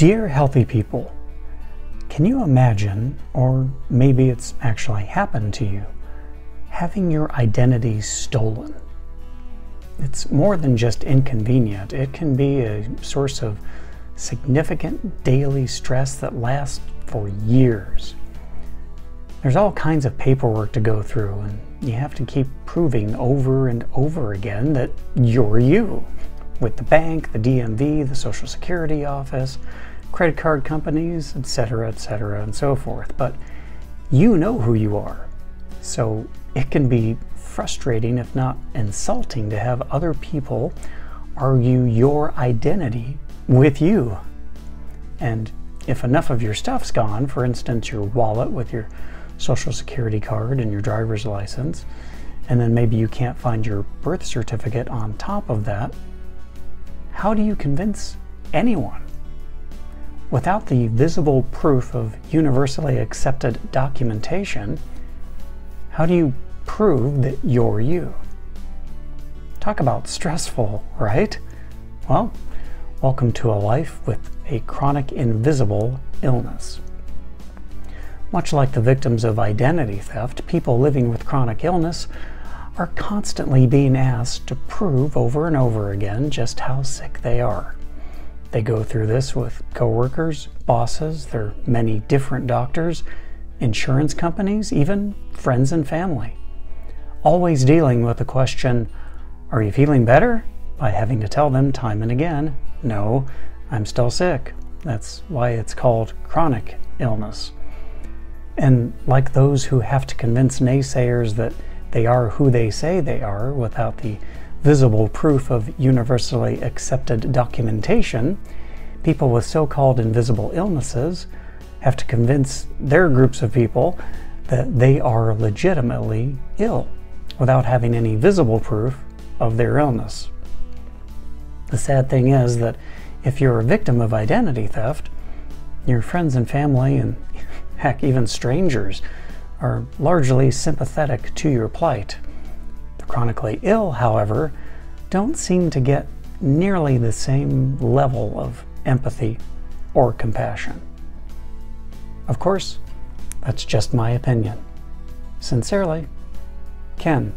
Dear healthy people, can you imagine, or maybe it's actually happened to you, having your identity stolen? It's more than just inconvenient. It can be a source of significant daily stress that lasts for years. There's all kinds of paperwork to go through, and you have to keep proving over and over again that you're you. With the bank, the DMV, the Social Security office, credit card companies, etc., and so forth. But you know who you are. So it can be frustrating, if not insulting, to have other people argue your identity with you. And if enough of your stuff's gone, for instance, your wallet with your Social Security card and your driver's license, and then maybe you can't find your birth certificate on top of that, how do you convince anyone? Without the visible proof of universally accepted documentation, how do you prove that you're you? Talk about stressful, right? Well, welcome to a life with a chronic invisible illness. Much like the victims of identity theft, people living with chronic illness are constantly being asked to prove over and over again just how sick they are. They go through this with coworkers, bosses, their many different doctors, insurance companies, even friends and family. Always dealing with the question, are you feeling better? By having to tell them time and again, no, I'm still sick. That's why it's called chronic illness. And like those who have to convince naysayers that they are who they say they are without the visible proof of universally accepted documentation, people with so-called invisible illnesses have to convince their groups of people that they are legitimately ill without having any visible proof of their illness. The sad thing is that if you're a victim of identity theft, your friends and family, and heck, even strangers, are largely sympathetic to your plight. The chronically ill, however, don't seem to get nearly the same level of empathy or compassion. Of course, that's just my opinion. Sincerely, Ken.